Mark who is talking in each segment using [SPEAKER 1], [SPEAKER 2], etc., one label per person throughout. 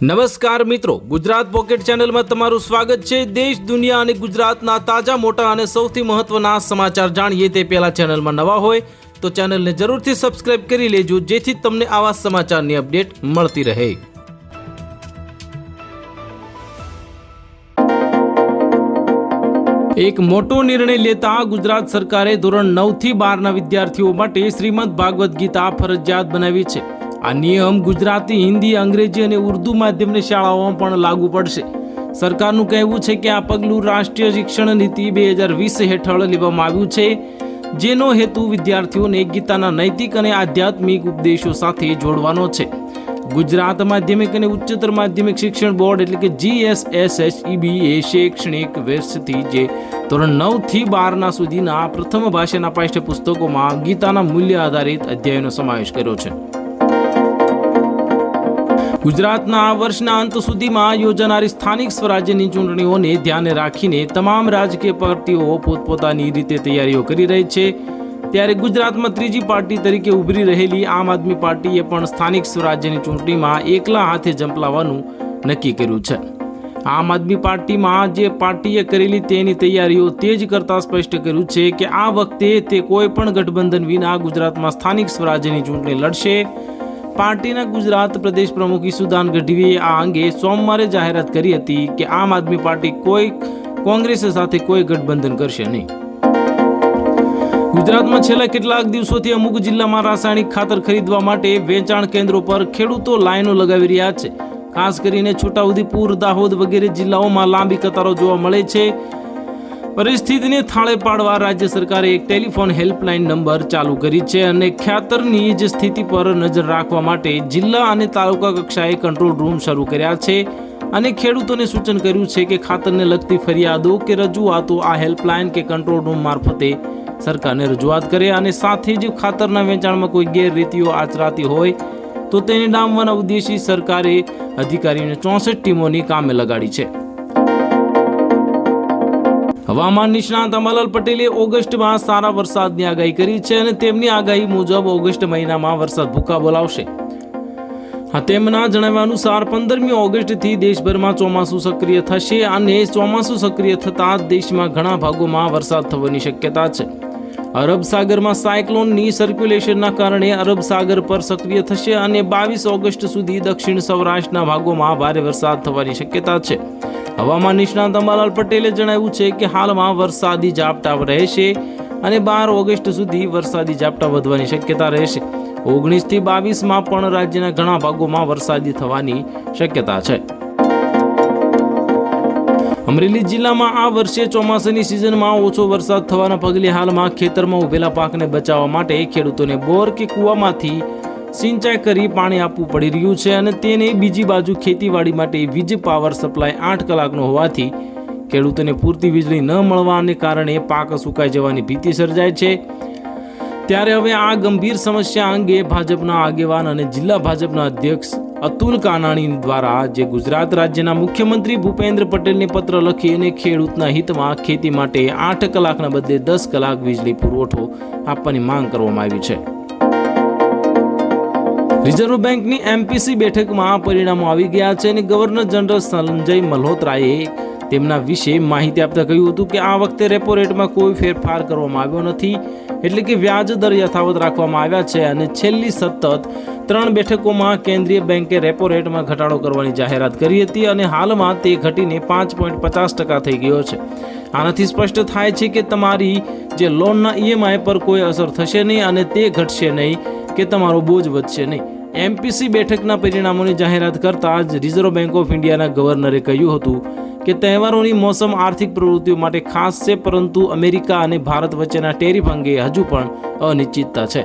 [SPEAKER 1] નમસ્કાર મિત્રો, ગુજરાત પોકેટ ચેનલમાં તમારું સ્વાગત છે। દેશ દુનિયા અને ગુજરાતના તાજા મોટા અને સૌથી મહત્વના સમાચાર જાણીએ તે પહેલા ચેનલમાં નવા હોય તો ચેનલને જરૂરથી સબસ્ક્રાઇબ કરી લેજો, જેથી તમને આવા સમાચારની અપડેટ મળતી રહે। એક મોટો નિર્ણય લેતા ગુજરાત સરકારે ધોરણ 9 થી 12 ના વિદ્યાર્થીઓ માટે શ્રીમદ ભાગવત ગીતા ફરજિયાત બનાવી છે। આ નિયમ ગુજરાતી, હિન્દી, અંગ્રેજી અને ઉર્દુ માધ્યમની શાળાઓમાં પણ લાગુ પડશે। સરકારનું કહેવું છે કે આ પગલું રાષ્ટ્રીય શિક્ષણ નીતિ 2020 હેઠળ લેવામાં આવ્યું છે, જેનો હેતુ વિદ્યાર્થીઓને ગીતાના નૈતિક અને આધ્યાત્મિક ઉપદેશો સાથે જોડવાનો છે। ગુજરાત માધ્યમિક અને ઉચ્ચતર માધ્યમિક શિક્ષણ બોર્ડ એટલે કે GSSHEB એ શૈક્ષણિક વર્ષથી જે ધોરણ 9 થી 12 સુધીના પ્રથમ ભાષાના પાઠ્યપુસ્તકોમાં ગીતાના મૂલ્ય આધારિત અધ્યાયનો સમાવેશ કર્યો છે। ગુજરાતના આ વર્ષના અંત સુધીમાં યોજાનારી સ્થાનિક સ્વરાજ્યની ચૂંટણીઓને ધ્યાને રાખીને તમામ રાજકીય પાર્ટીઓ પોતપોતાની રીતે તૈયારીઓ કરી રહી છે। ત્યારે ગુજરાતમાં ત્રીજી પાર્ટી તરીકે ઉભરી રહેલી આમ આદમી પાર્ટીએ પણ સ્થાનિક સ્વરાજ્યની ચૂંટણીમાં એકલા હાથે ઝંપલાવવાનું નક્કી કર્યું છે। આમ આદમી પાર્ટીમાં જે પાર્ટીએ કરેલી તેની તૈયારીઓ તેજ કરતા સ્પષ્ટ કર્યું છે કે આ વખતે તે કોઈ પણ ગઠબંધન વિના ગુજરાતમાં સ્થાનિક સ્વરાજ્યની ચૂંટણી લડશે। પાર્ટીના ગુજરાત પ્રદેશ પ્રમુખ ઈસુદાન ગઢવીએ આ અંગે સોમવારે જાહેરાત કરી હતી કે આમ આદમી પાર્ટી કોઈ કોંગ્રેસ સાથે કોઈ ગઠબંધન કરશે નહીં। ગુજરાતમાં છેલ્લા કેટલાક દિવસોથી અમુક જિલ્લામાં રાસાયણિક ખાતર ખરીદવા માટે વેચાણ કેન્દ્રો પર ખેડૂતો લાઈનો લગાવી રહ્યા છે। ખાસ કરીને છોટાઉદેપુર, દાહોદ વગેરે જિલ્લાઓમાં લાંબી કતારો જોવા મળે છે। પરિસ્થિતિને થાળે પાડવા રાજ્ય સરકારે એક ટેલિફોન હેલ્પલાઇન નંબર ચાલુ કરી છે અને ખાતરની જ સ્થિતિ પર નજર રાખવા માટે જિલ્લા અને તાલુકા કક્ષાએ કંટ્રોલ રૂમ શરૂ કર્યા છે અને ખેડૂતોને સૂચન કર્યું છે કે ખાતરને લગતી ફરિયાદો કે રજૂઆતો આ હેલ્પલાઇન કે કંટ્રોલ રૂમ મારફતે સરકારને રજૂઆત કરે અને સાથે જ ખાતરના વેચાણમાં કોઈ ગેરરીતિઓ આચરાતી હોય તો તેને ડામવાના ઉદ્દેશી સરકારે અધિકારીઓને 64 ટીમોની કામે લગાડી છે। હવામાન નિષ્ણાત અંબાલાલ પટેલે ઓગસ્ટમાં સારા વરસાદની આગાહી કરી છે અને તેમની આગાહી મુજબ ઓગસ્ટ મહિનામાં વરસાદ ભૂકા બોલાવશે। તેમના જણાવ્યા અનુસાર 15મી ઓગસ્ટથી દેશભરમાં ચોમાસું સક્રિય થશે અને ચોમાસું સક્રિય થતાં દેશમાં ઘણા ભાગોમાં વરસાદ થવાની શક્યતા છે। અરબ સાગરમાં સાયક્લોનની સર્ક્યુલેશનના કારણે અરબ સાગર પર સક્રિય થશે અને 22 ઓગસ્ટ સુધી દક્ષિણ સૌરાષ્ટ્રના ભાગોમાં ભારે વરસાદ થવાની શક્યતા છે। હવામાન નિષ્ણાત અંબાલાલ પટેલે જણાવ્યું છે કે હાલમાં વરસાદી ઝાપટા રહેશે અને 12 ઓગસ્ટ સુધી વરસાદી ઝાપટા વધવાની શક્યતા રહેશે। 19 થી 22માં પણ રાજ્યના ઘણા ભાગોમાં વરસાદી થવાની શક્યતા છે। અમરેલી જિલ્લામાં આ વર્ષે ચોમાસાની સિઝનમાં ઓછો વરસાદ થવાના પગલે હાલમાં ખેતરમાં ઉભેલા પાકને બચાવવા માટે ખેડૂતોને બોર કે કૂવામાંથી સિંચાઈ કરી પાણી આપવું પડી રહ્યું છે અને તેને બીજી બાજુ ખેતીવાડી માટે વીજ પાવર સપ્લાય 8 કલાકનો હોવાથી ખેડૂતોને પૂરતી વીજળી ન મળવાને કારણે પાક સુકાઈ જવાની ભીતિ સર્જાય છે। ત્યારે હવે આ ગંભીર સમસ્યા અંગે ભાજપના આગેવાન અને જિલ્લા ભાજપના અધ્યક્ષ અતુલ કાનાણી દ્વારા જે ગુજરાત રાજ્યના મુખ્યમંત્રી ભૂપેન્દ્ર પટેલને પત્ર લખી અને ખેડૂતના હિતમાં ખેતી માટે 8 કલાકના બદલે 10 કલાક વીજળી પુરવઠો આપવાની માંગ કરવામાં આવી છે। રિઝર્વ બેંકની MPC બેઠકમાં પરિણામો આવી ગયા છે અને ગવર્નર જનરલ સંજય મલ્હોત્રાએ તેમના વિશે માહિતી આપતા કહ્યું હતું કે આ વખતે રેપો રેટમાં કોઈ ફેરફાર કરવામાં આવ્યો નથી, એટલે કે વ્યાજ દર યથાવત રાખવામાં આવ્યા છે અને છેલ્લી સતત 3 બેઠકોમાં કેન્દ્રીય બેંકે રેપો રેટમાં ઘટાડો કરવાની જાહેરાત કરી હતી અને હાલમાં તે ઘટીને 5.50% થઈ ગયો છે। આનાથી સ્પષ્ટ થાય છે કે તમારી જે લોનના EMI પર કોઈ અસર થશે નહીં અને તે ઘટશે નહીં કે તમારો બોજ વધશે નહીં। MPC બેઠકના પરિણામોની જાહેરાત કરતા જ રિઝર્વ બેંક ઓફ ઇન્ડિયાના ગવર્નરે કહ્યું હતું કે તહેવારોની મોસમ આર્થિક પ્રવૃત્તિઓ માટે ખાસ છે, પરંતુ અમેરિકા અને ભારત વચ્ચેના ટેરિફ અંગે હજુ પણ અનિશ્ચિતતા છે।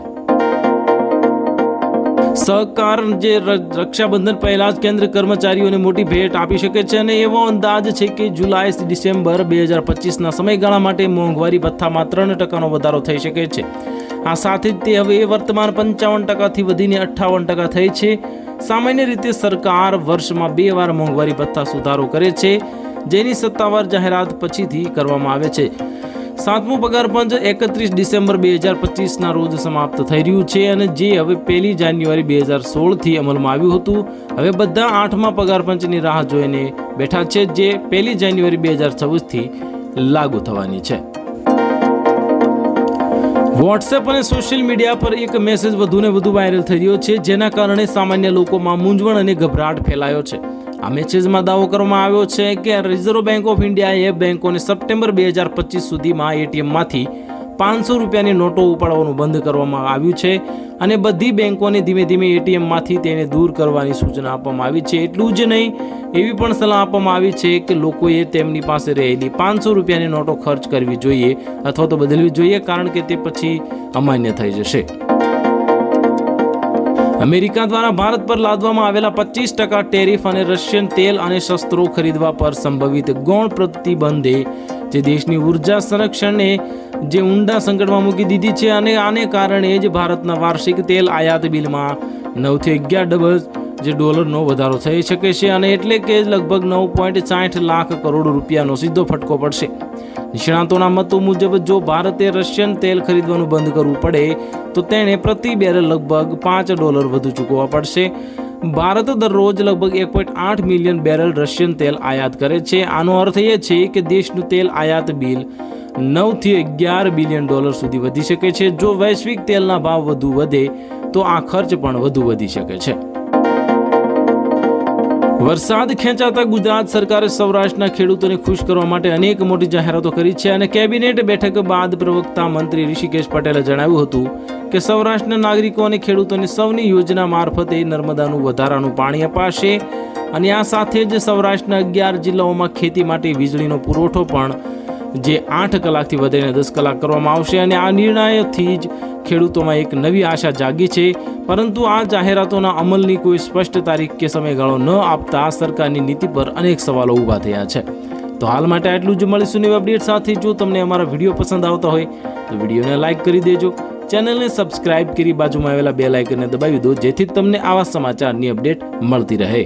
[SPEAKER 1] સહકાર જે રક્ષાબંધન પહેલા જ કેન્દ્ર કર્મચારીઓને મોટી ભેટ આપી શકે છે અને એવો અંદાજ છે કે જુલાઈ ડિસેમ્બર 2025ના સમયગાળા માટે મોંઘવારી ભથ્થામાં 3% વધારો થઈ શકે છે। આ સાથે જ તે હવે વર્તમાન 55%થી વધીને 58% થઈ છે। સામાન્ય રીતે સરકાર વર્ષમાં 2 વાર મોંઘવારી ભથ્થા સુધારો કરે છે, જેની સત્તાવાર જાહેરાત પછીથી કરવામાં આવે છે। સાતમું પગાર પંચ 31 ડિસેમ્બર 2025ના રોજ સમાપ્ત થઈ રહ્યું છે અને જે હવે 1 જાન્યુઆરી 2016થી અમલમાં આવ્યું હતું. હવે બધા 8મા પગાર પંચની રાહ જોઈને બેઠા છે, જે 1 જાન્યુઆરી 2026થી લાગુ થવાની છે. વોટ્સએપ અને સોશિયલ મીડિયા પર એક મેસેજ વધુને વધુ વાયરલ થઈ રહ્યો છે, જેના કારણે સામાન્ય લોકોમાં મૂંઝવણ અને ગભરાટ ફેલાયો છે. આ મેસેજમાં દાવો કરવામાં આવ્યો છે કે રિઝર્વ બેંક ઓફ ઇન્ડિયાએ બેંકોને સપ્ટેમ્બર 2025 સુધીમાં એટીએમમાંથી 500 રૂપિયાની નોટો ઉપાડવાનું બંધ કરવામાં આવ્યું છે અને બધી બેંકોને ધીમે ધીમે એટીએમમાંથી તેને દૂર કરવાની સૂચના આપવામાં આવી છે. એટલું જ નહીં, એવી પણ સલાહ આપવામાં આવી છે કે લોકોએ તેમની પાસે રહેલી 500 રૂપિયાની નોટો ખર્ચ કરવી જોઈએ અથવા તો બદલવી જોઈએ, કારણ કે તે પછી અમાન્ય થઈ જશે. અમેરિકા દ્વારા ભારત પર લાદવામાં આવેલા 25% ટેરિફ અને રશિયન તેલ અને શસ્ત્રો ખરીદવા પર સંભવિત ગૌણ પ્રતિબંધે જે દેશની ઉર્જા સંરક્ષણને જે ઊંડા સંકટમાં મૂકી દીધી છે અને આને કારણે જ ભારતના વાર્ષિક તેલ આયાત બિલમાં 9 થી 11 અબજ જે ડોલરનો વધારો થઈ શકે છે અને એટલે કે લગભગ 9.60 લાખ કરોડ રૂપિયાનો સીધો ફટકો પડશે. નિષ્ણાતોના મતો મુજબ જો ભારતે રશિયન તેલ ખરીદવાનું બંધ કરવું પડે તો તેણે પ્રતિ બેરલ લગભગ $5 વધુ ચૂકવવા પડશે. ભારત દરરોજ લગભગ 1.8 મિલિયન બેરલ રશિયન તેલ આયાત કરે છે. આનો અર્થ એ છે કે દેશનું તેલ આયાત બિલ 9 થી 11 બિલિયન ડોલર સુધી વધી શકે છે. જો વૈશ્વિક તેલના ભાવ વધુ વધે તો આ ખર્ચ પણ વધુ વધી શકે છે. વરસાદ ખેંચાતા ગુજરાત સરકારે સૌરાષ્ટ્રના ખેડૂતોને ખુશ કરવા માટે અનેક મોટી જાહેરાતો કરી છે અને કેબિનેટ બેઠક બાદ પ્રવક્તા મંત્રી ઋષિકેશ પટેલે જણાવ્યું હતું કે સૌરાષ્ટ્રના નાગરિકો અને ખેડૂતોને સૌની યોજના મારફતે નર્મદાનું વધારાનું પાણી અપાશે અને આ સાથે જ સૌરાષ્ટ્રના 11 જિલ્લાઓમાં ખેતી માટે વીજળીનો પુરવઠો પણ જે 8 કલાકથી વધીને 10 કલાક કરવામાં આવશે અને આ નિર્ણયથી જ ખેડૂતોમાં એક નવી આશા જાગી છે. પરંતુ આ જાહેરાતોના અમલની કોઈ સ્પષ્ટ તારીખ કે સમયગાળો ન આપતા સરકારની નીતિ પર અનેક સવાલો ઊભા થયા છે. તો હાલ માટે આટલું જ. મળીશું નવી અપડેટ સાથે. જો તમને અમારા વિડીયો પસંદ આવતા હોય તો વિડીયોને લાઇક કરી દેજો, ચેનલને સબસ્ક્રાઇબ કરી બાજુમાં આવેલા બેલ આઇકનને દબાવી દો, જેથી તમને આવા સમાચારની અપડેટ મળતી રહે.